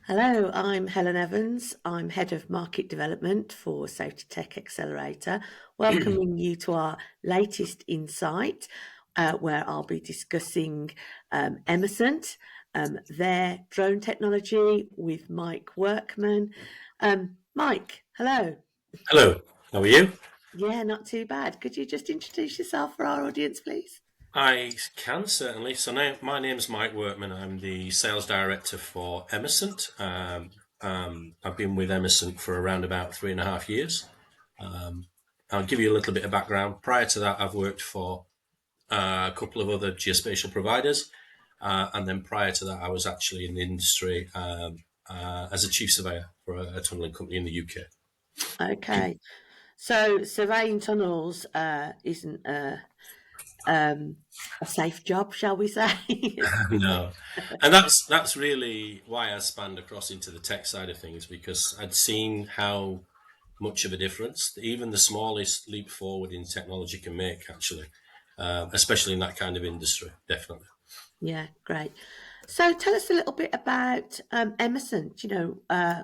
Hello, I'm Helen Evans. I'm Head of Market Development for Safetytech Accelerator, welcoming you to our latest insight, where I'll be discussing Emesent, their drone technology with Mike Workman. Mike, hello. Hello, how are you? Yeah, not too bad. Could you just introduce yourself for our audience, please? I can certainly. So now my name is Mike Workman. I'm the sales director for Emesent. I've been with Emesent for around about 3.5 years. I'll give you a little bit of background. Prior to that, I've worked for a couple of other geospatial providers. And then prior to that, I was actually in the industry as a chief surveyor for a tunneling company in the UK. Okay. So surveying tunnels isn't a safe job, shall we say? No, and that's really why I spanned across into the tech side of things, because I'd seen how much of a difference even the smallest leap forward in technology can make, actually, especially in that kind of industry. Definitely. Yeah, great. So tell us a little bit about Emesent.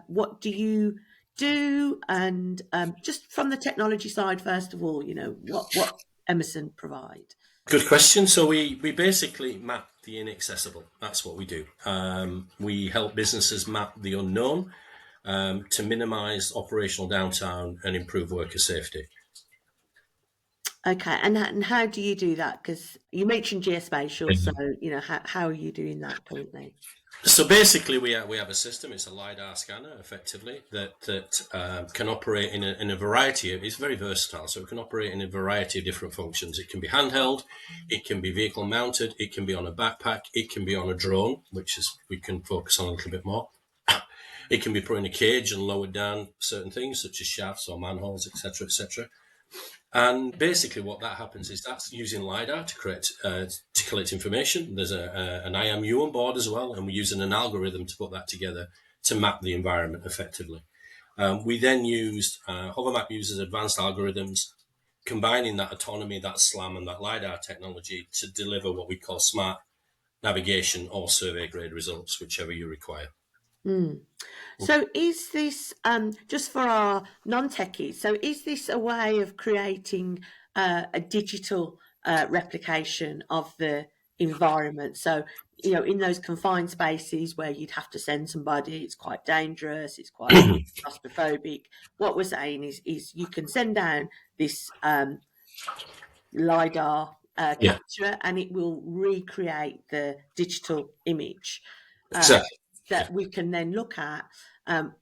What do you do? And just from the technology side, first of all, what Emesent provide? Good question. So we basically map the inaccessible. That's what we do. We help businesses map the unknown to minimize operational downtime and improve worker safety. Okay, and how do you do that? Because you mentioned geospatial, so how are you doing that currently? So basically, we have a system. It's a LiDAR scanner, effectively, that can operate in a variety of. It's very versatile, so it can operate in a variety of different functions. It can be handheld, it can be vehicle mounted, it can be on a backpack, it can be on a drone, which is we can focus on a little bit more. It can be put in a cage and lowered down certain things such as shafts or manholes, etc., etc. And basically, what that happens is that's using LiDAR to collect information. There's an IMU on board as well, and we're using an algorithm to put that together to map the environment effectively. We then used Hovermap uses advanced algorithms, combining that autonomy, that SLAM, and that LiDAR technology to deliver what we call smart navigation or survey grade results, whichever you require. Mm. So is this just for our non-techies? So is this a way of creating a digital replication of the environment? So in those confined spaces where you'd have to send somebody, it's quite dangerous, it's quite claustrophobic. What we're saying is you can send down this LiDAR Yeah, capture, and it will recreate the digital image uh, exactly. Yeah. that we can then look at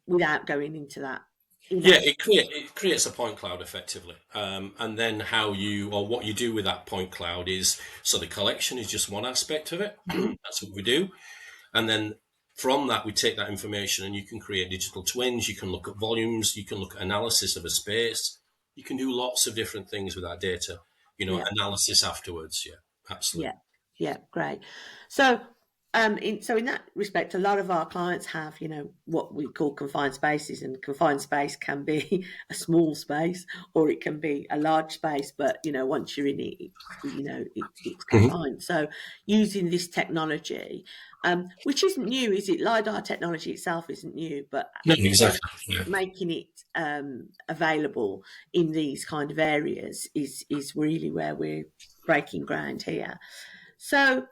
without going into that Yeah, image. it creates a point cloud effectively, and then how you or what you do with that point cloud is so the collection is just one aspect of it. That's what we do, and then from that we take that information and you can create digital twins. You can look at volumes. You can look at analysis of a space. You can do lots of different things with that data. Yeah, Analysis afterwards. Yeah, yeah, absolutely. yeah, great. So, in that respect, a lot of our clients have, what we call confined spaces, and confined space can be a small space or it can be a large space. But once you're in it, it's Mhm. confined. So, using this technology, which isn't new, is it? LiDAR technology itself isn't new, but No, exactly. Yeah. making it available in these kind of areas is really where we're breaking ground here. So,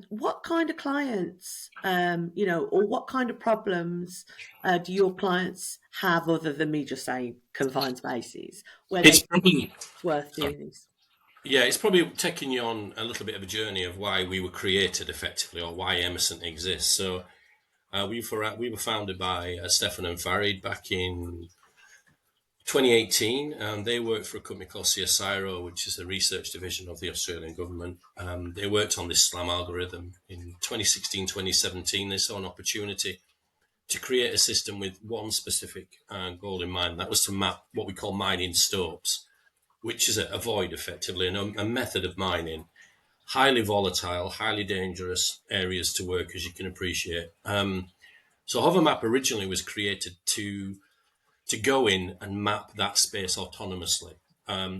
what kind of clients, or what kind of problems do your clients have other than me just saying confined spaces where they It's think probably it's worth doing this? Yeah, it's probably taking you on a little bit of a journey of why we were created effectively, or why Emerson exists. So we were founded by Stefan and Farid back in 2018. They worked for a company called CSIRO, which is a research division of the Australian government. They worked on this SLAM algorithm in 2016, 2017. They saw an opportunity to create a system with one specific goal in mind. That was to map what we call mining stopes, which is a void effectively, and a method of mining, highly volatile, highly dangerous areas to work, as you can appreciate. So Hovermap originally was created to go in and map that space autonomously.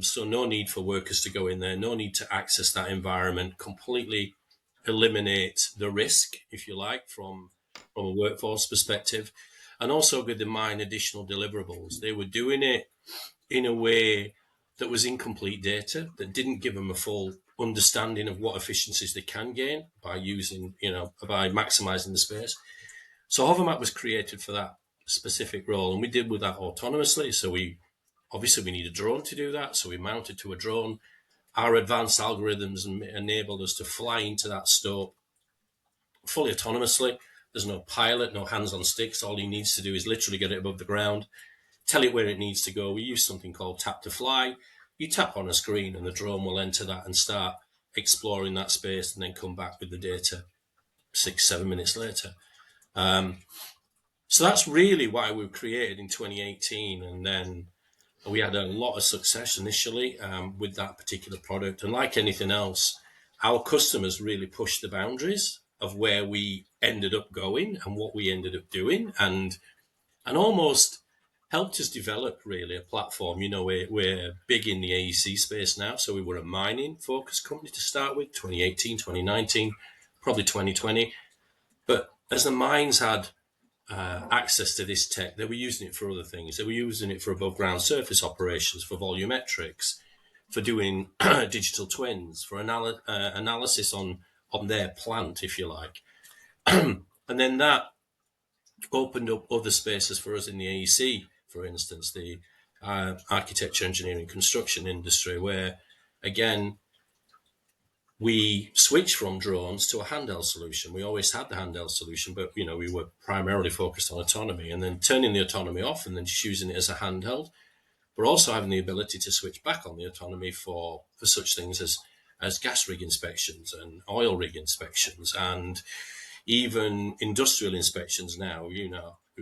So no need for workers to go in there, no need to access that environment, completely eliminate the risk, if you like, from from a workforce perspective, and also with the mine additional deliverables. They were doing it in a way that was incomplete data, that didn't give them a full understanding of what efficiencies they can gain by using, by maximizing the space. So Hovermap was created for that specific role, and we did with that autonomously. So we need a drone to do that. So we mounted to a drone. Our advanced algorithms enabled us to fly into that stope fully autonomously. There's no pilot, no hands on sticks. All he needs to do is literally get it above the ground, tell it where it needs to go. We use something called tap to fly. You tap on a screen and the drone will enter that and start exploring that space and then come back with the data 6-7 minutes later. So that's really why we were created in 2018. And then we had a lot of success initially with that particular product. And like anything else, our customers really pushed the boundaries of where we ended up going and what we ended up doing, and almost helped us develop really a platform. We're big in the AEC space now. So we were a mining focused company to start with, 2018, 2019, probably 2020. But as the mines had access to this tech, they were using it for other things. They were using it for above ground surface operations, for volumetrics, for doing digital twins, for analysis on their plant, if you like. And then that opened up other spaces for us in the AEC, for instance, the architecture, engineering, construction industry, where, again, we switched from drones to a handheld solution. We always had the handheld solution, but we were primarily focused on autonomy, and then turning the autonomy off and then just using it as a handheld, but also having the ability to switch back on the autonomy for such things as gas rig inspections and oil rig inspections, and even industrial inspections now. We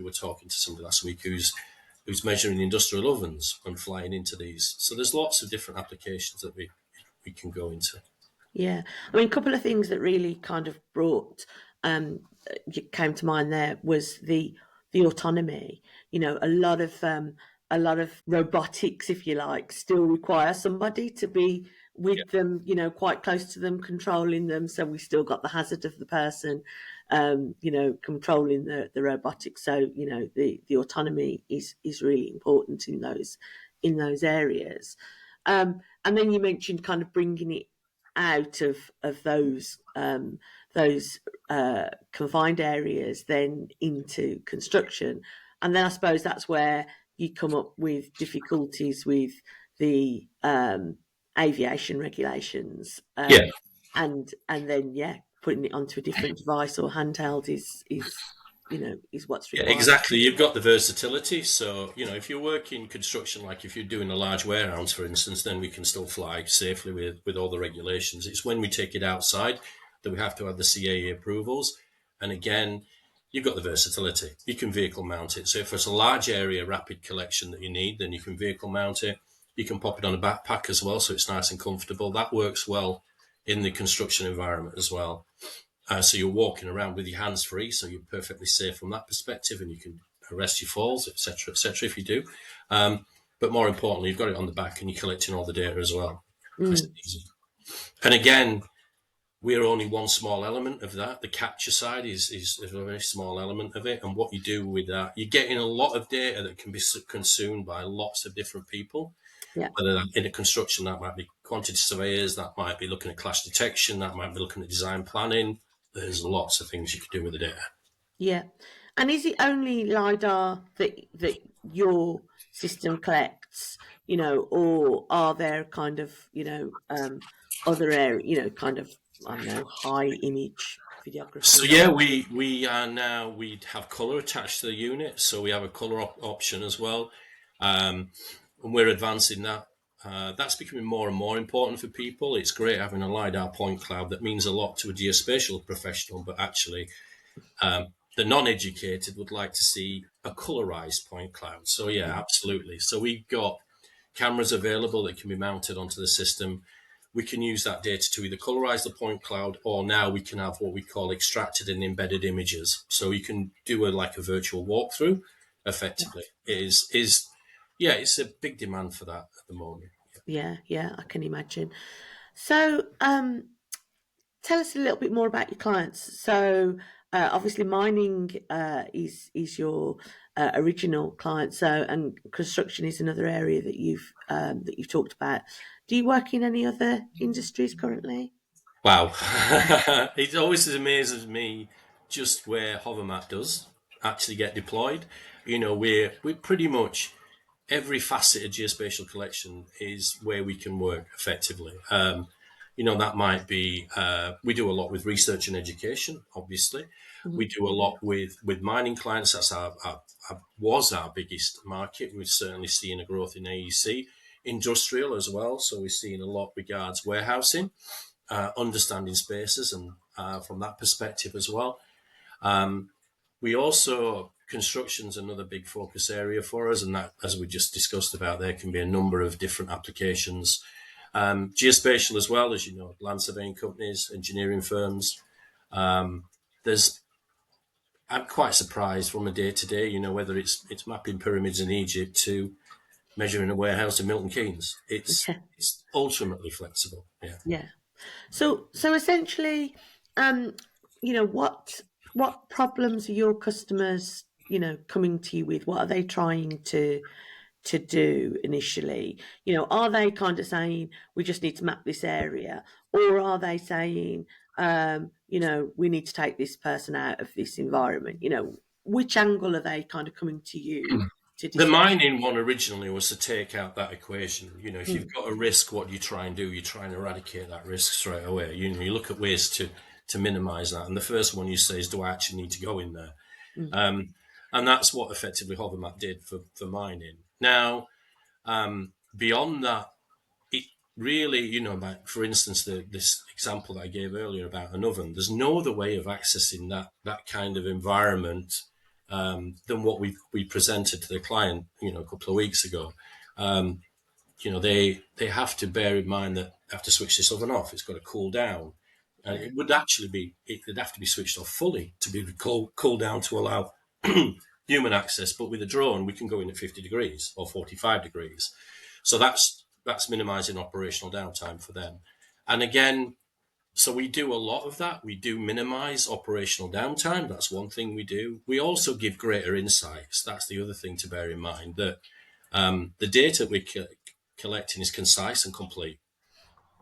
were talking to somebody last week who's measuring industrial ovens and flying into these. So there's lots of different applications that we can go into. Yeah, I mean, a couple of things that really kind of came to mind there was the autonomy. A lot of robotics, if you like, still require somebody to be with them, quite close to them, controlling them. So we still got the hazard of the person, controlling the robotics. So the autonomy is really important in those areas. And then you mentioned kind of bringing it out of those confined areas then into construction, and then I suppose that's where you come up with difficulties with the aviation regulations, and then putting it onto a different device or handheld is what's required. Yeah, exactly. You've got the versatility. So, if you're working construction, like if you're doing a large warehouse, for instance, then we can still fly safely with all the regulations. It's when we take it outside that we have to have the CAA approvals. And again, you've got the versatility. You can vehicle mount it. So if it's a large area rapid collection that you need, then you can vehicle mount it. You can pop it on a backpack as well, so it's nice and comfortable. That works well in the construction environment as well. So you're walking around with your hands free, so you're perfectly safe from that perspective, and you can arrest your falls, etc., if you do. But more importantly, you've got it on the back, and you're collecting all the data as well. Nice and easy. And again, we're only one small element of that. The capture side is a very small element of it, and what you do with that, you're getting a lot of data that can be consumed by lots of different people. Yeah. Whether in a construction, that might be quantity surveyors, that might be looking at clash detection, that might be looking at design planning. There's lots of things you could do with the data. Yeah. And is it only LiDAR that your system collects, or are there kind of, other area, kind of, I don't know, high image videography? So yeah, we have color attached to the unit, so we have a color option as well, and we're advancing that. That's becoming more and more important for people. It's great having a LiDAR point cloud. That means a lot to a geospatial professional, but actually the non-educated would like to see a colorized point cloud. So yeah, absolutely. So we've got cameras available that can be mounted onto the system. We can use that data to either colorize the point cloud, or now we can have what we call extracted and embedded images. So you can do a virtual walkthrough effectively. It's a big demand for that at the moment. Yeah, I can imagine. So tell us a little bit more about your clients. So obviously mining is your original client, so and construction is another area that you've talked about. Do you work in any other industries currently? Wow. It always amazes me just where Hovermap does actually get deployed. We're pretty much every facet of geospatial collection is where we can work effectively. That might be, we do a lot with research and education, obviously. Mhm. We do a lot with mining clients. That's was our biggest market. We've certainly seen a growth in AEC, industrial as well. So we're seeing a lot regards warehousing, understanding spaces, and from that perspective as well. We also, construction's another big focus area for us, and that, as we just discussed about, there can be a number of different applications. Geospatial as well, as you know, land surveying companies, engineering firms. There's I'm quite surprised from a day to day, whether it's mapping pyramids in Egypt to measuring a warehouse in Milton Keynes. It's ultimately flexible. Yeah. Yeah. So essentially, um, what problems are your customers, coming to you with? What are they trying to do initially? Are they kind of saying we just need to map this area, or are they saying, we need to take this person out of this environment? Which angle are they kind of coming to you to The discuss? mining one originally was to take out that equation. If you've Mm, got a risk, what do you try and do? You try and eradicate that risk straight away. You look at ways to minimise that. And the first one you say is, do I actually need to go in there? mm, Um, and that's what effectively Hovermap did for mining. Now, beyond that, it really, like for instance, this example that I gave earlier about an oven, there's no other way of accessing that kind of environment than what we presented to the client, a couple of weeks ago. Um, they have to bear in mind that they have to switch this oven off. It's got to cool down. And yeah, it'd have to be switched off fully to be cool down to allow human access. But with a drone, we can go in at 50 degrees or 45 degrees. So that's minimizing operational downtime for them. And again, so we do a lot of that. We do minimize operational downtime. That's one thing we do. We also give greater insights. That's the other thing to bear in mind, that the data we're collecting is concise and complete.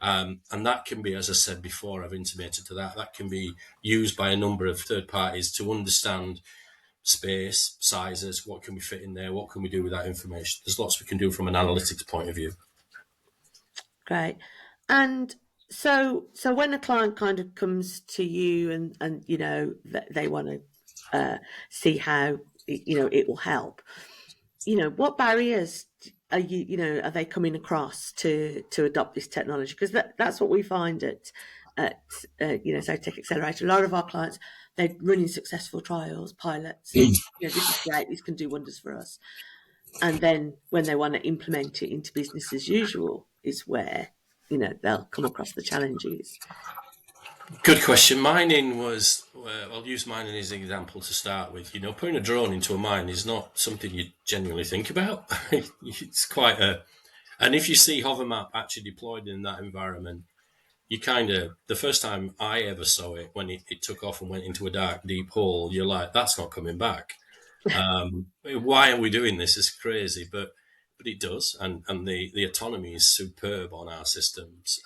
And that can be, as I said before, I've intimated to that can be used by a number of third parties to understand space, sizes, what can we fit in there, what can we do with that information. There's lots we can do from an analytics point of view. great. And so when a client kind of comes to you and they want to see how it will help, what barriers are they coming across to adopt this technology? Because that's what we find at Safetytech Accelerator. A lot of our clients, they're running successful trials, pilots, and this is great. This can do wonders for us. And then when they want to implement it into business as usual, is where they'll come across the challenges. Good question. Mining was, I'll use mining as an example to start with. Putting a drone into a mine is not something you genuinely think about. It's quite and if you see Hovermap actually deployed in that environment, the first time I ever saw it, when it took off and went into a dark, deep hole, you're like, that's not coming back. Why are we doing this? It's crazy, but it does. And the autonomy is superb on our systems.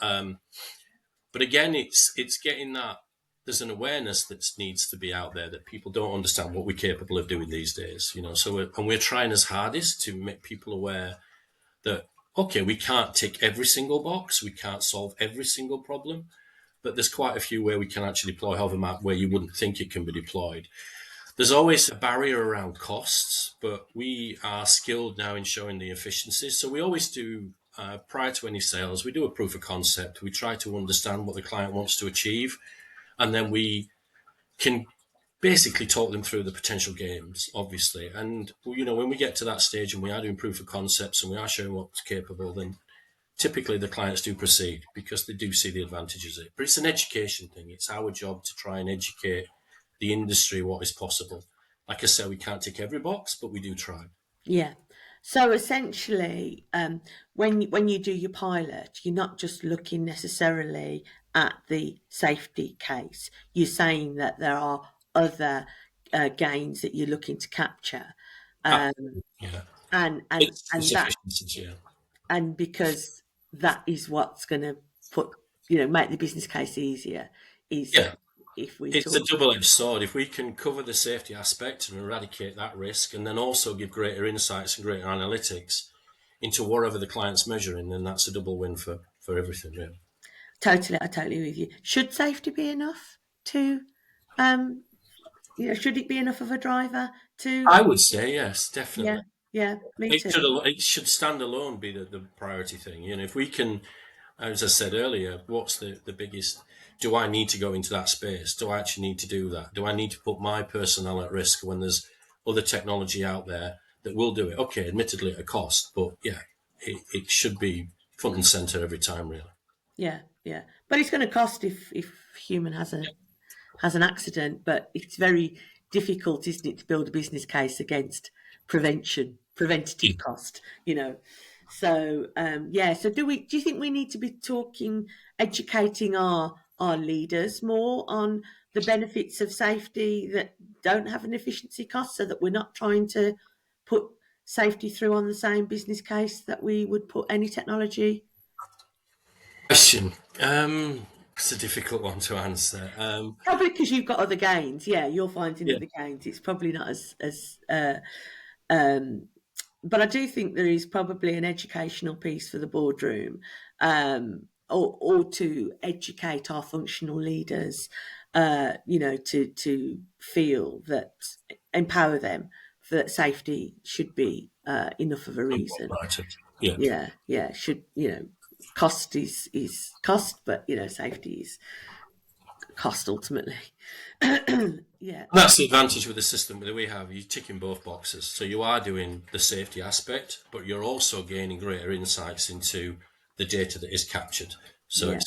But again, it's getting that there's an awareness that needs to be out there that people don't understand what we're capable of doing these days. So we're trying as hardest to make people aware that, okay, we can't tick every single box, we can't solve every single problem, but there's quite a few where we can actually deploy Hovermap where you wouldn't think it can be deployed. There's always a barrier around costs, but we are skilled now in showing the efficiencies. So we always do, prior to any sales, we do a proof of concept. We try to understand what the client wants to achieve, and then we can basically talk them through the potential gains, obviously. And, when we get to that stage and we are doing proof of concepts and we are showing what's capable, then typically the clients do proceed because they do see the advantages of it. But it's an education thing. It's our job to try and educate the industry what is possible. Like I said, we can't tick every box, but we do try. Yeah. So essentially, when you do your pilot, you're not just looking necessarily at the safety case. You're saying that there are other gains that you're looking to capture, Yeah. and It's that, efficiencies, yeah. and because that is what's going to put, make the business case easier, is Yeah. if we It's a talk. double-edged sword. If we can cover the safety aspect and eradicate that risk, and then also give greater insights and greater analytics into whatever the client's measuring, then that's a double win for everything, really. Totally, I totally agree with you. Should safety be enough to, should it be enough of a driver to? I would say yes, Yeah, definitely. yeah, me too. It should stand alone be the priority thing. If we can, as I said earlier, what's the biggest? Do I need to go into that space? Do I actually need to do that? Do I need to put my personnel at risk when there's other technology out there that will do it? Okay, admittedly at a cost, but yeah, it should be front and center every time, really. Yeah, yeah. But it's going to cost if human has an accident. But it's very difficult, isn't it, to build a business case against preventative cost. So yeah. So do you think we need to be educating our leaders more on the benefits of safety that don't have an efficiency cost, so that we're not trying to put safety through on the same business case that we would put any technology? Question. It's a difficult one to answer. Probably because you've got other gains. Yeah, you're finding Yeah, other gains. It's probably not as um, but I do think there is probably an educational piece for the boardroom, or to educate our functional leaders, to feel that, empower them that safety should be enough of a reason. right. Yeah. Yeah, yeah, should, cost is cost, but safety is cost ultimately. Yeah, That's the advantage with the system that we have. You're ticking both boxes. So you are doing the safety aspect, but you're also gaining greater insights into the data that is captured. So yeah.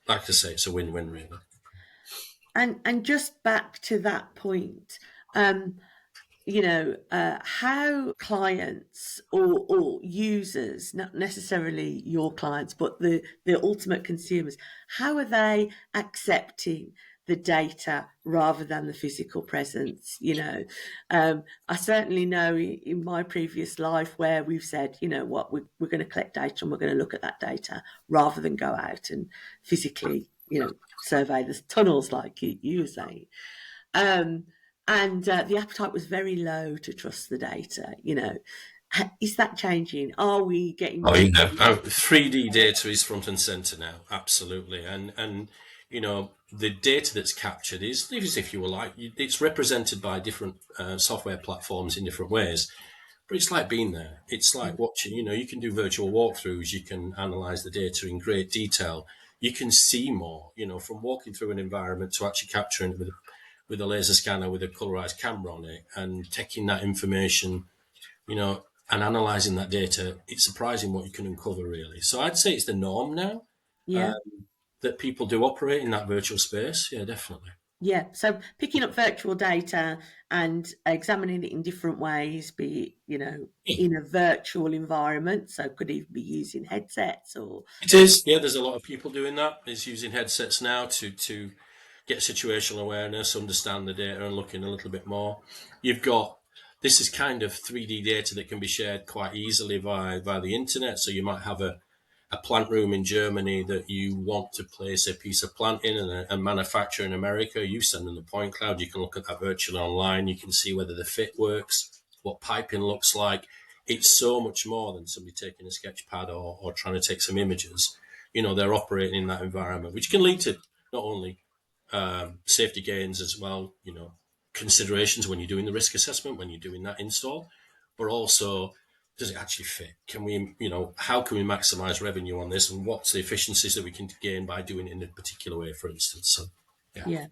like I say, it's a win-win, really. And just back to that point, how clients or users, not necessarily your clients, but the ultimate consumers, how are they accepting the data rather than the physical presence? I certainly know in my previous life where we've said, what, we're going to collect data and we're going to look at that data rather than go out and physically, survey the tunnels like you were saying. And the appetite was very low to trust the data. Is that changing? Are we getting Oh, to? 3D data is front and center now, absolutely. And the data that's captured is as if you were like, it's represented by different software platforms in different ways. But it's like being there. It's like watching, you can do virtual walkthroughs. You can analyze the data in great detail. You can see more, from walking through an environment to actually capturing it with a laser scanner with a colorized camera on it and taking that information, and analyzing that data. It's surprising what you can uncover, really. So I'd say it's the norm now, Yeah, that people do operate in that virtual space. Yeah, definitely. yeah. So picking up virtual data and examining it in different ways, be it, in a virtual environment. So could even be using headsets or. It is. Yeah, there's a lot of people doing that. Is using headsets now to get situational awareness, understand the data, and looking a little bit more. You've got this is kind of 3D data that can be shared quite easily via the internet. So you might have a plant room in Germany that you want to place a piece of plant in and manufacture in America. You send them the point cloud. You can look at that virtually online. You can see whether the fit works, what piping looks like. It's so much more than somebody taking a sketch pad or trying to take some images. They're operating in that environment, which can lead to not only safety gains as well, considerations when you're doing the risk assessment, when you're doing that install, but also, does it actually fit? Can we, how can we maximize revenue on this, and what's the efficiencies that we can gain by doing it in a particular way, for instance? So, yeah. Yeah.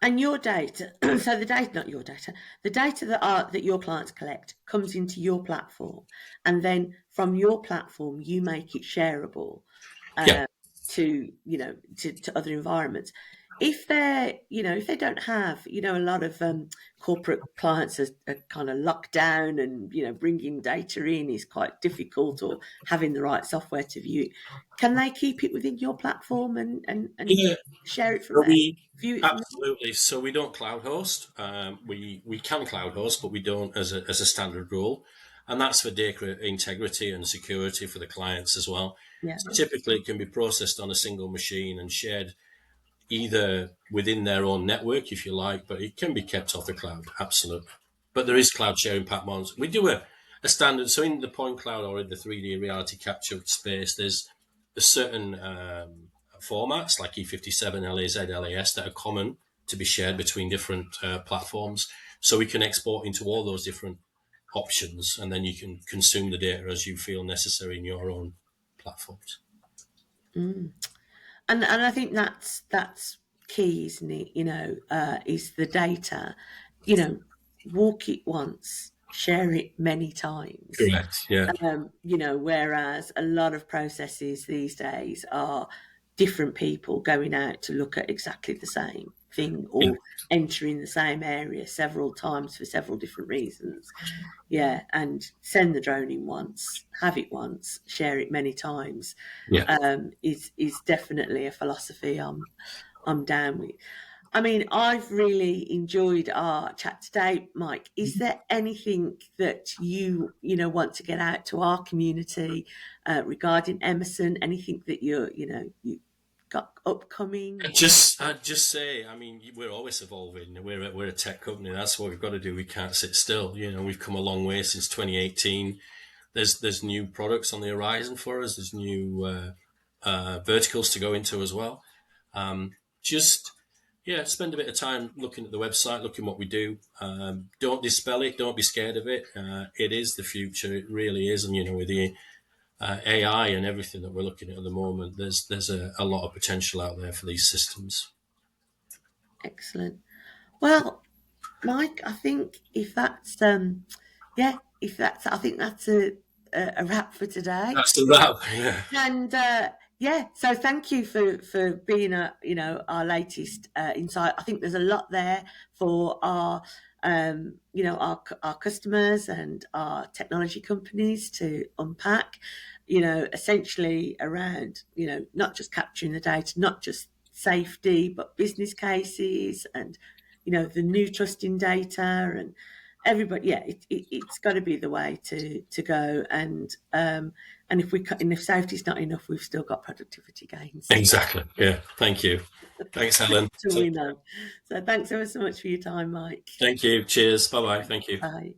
And your data, so the data, not your data, the data that your clients collect comes into your platform, and then from your platform you make it shareable Yeah. to to other environments. if they're, if they don't have, a lot of corporate clients are kind of locked down, and bringing data in is quite difficult, or having the right software to view it, can they keep it within your platform and Yeah, share it from but there, we view it from there? absolutely. So we don't cloud host. We can cloud host, but we don't as a standard rule, and that's for data integrity and security for the clients as well. Yeah, So typically, it can be processed on a single machine and shared either within their own network, if you like, but it can be kept off the cloud, absolutely. But there is cloud sharing platforms. We do a standard, so in the point cloud or in the 3D reality capture space, there's certain formats like E57, LAZ, LAS that are common to be shared between different platforms. So we can export into all those different options, and then you can consume the data as you feel necessary in your own platforms. and I think that's key, isn't it? Is the data, walk it once, share it many times. Correct. Yeah. Whereas a lot of processes these days are different people going out to look at exactly the same thing, Yeah. or entering the same area several times for several different reasons. Yeah, and send the drone in once, have it once, share it many times, Yeah. is definitely a philosophy I'm down with. I mean, I've really enjoyed our chat today, Mike. Is there anything that want to get out to our community regarding Emesent? Anything that you got upcoming? I'd just say, I mean, we're always evolving. We're a tech company. That's what we've got to do. We can't sit still. We've come a long way since 2018. There's new products on the horizon for us. There's new verticals to go into as well. Just spend a bit of time looking at the website, looking what we do. Don't dispel it. Don't be scared of it. It is the future. It really is. And with the AI and everything that we're looking at the moment, there's a lot of potential out there for these systems. Excellent. Well, Mike, I think I think that's a wrap for today. That's the wrap. Yeah. And so thank you for being our latest insight. I think there's a lot there for our our customers and our technology companies to unpack. Essentially around not just capturing the data, not just safety, but business cases, and the new trust in data, and everybody. Yeah, it's got to be the way to go. And if safety's not enough, we've still got productivity gains Exactly. Yeah. Thank you. Thanks, Helen. to win on. So thanks ever so much for your time, Mike. Thank you. Cheers. Bye bye. Thank you. Bye.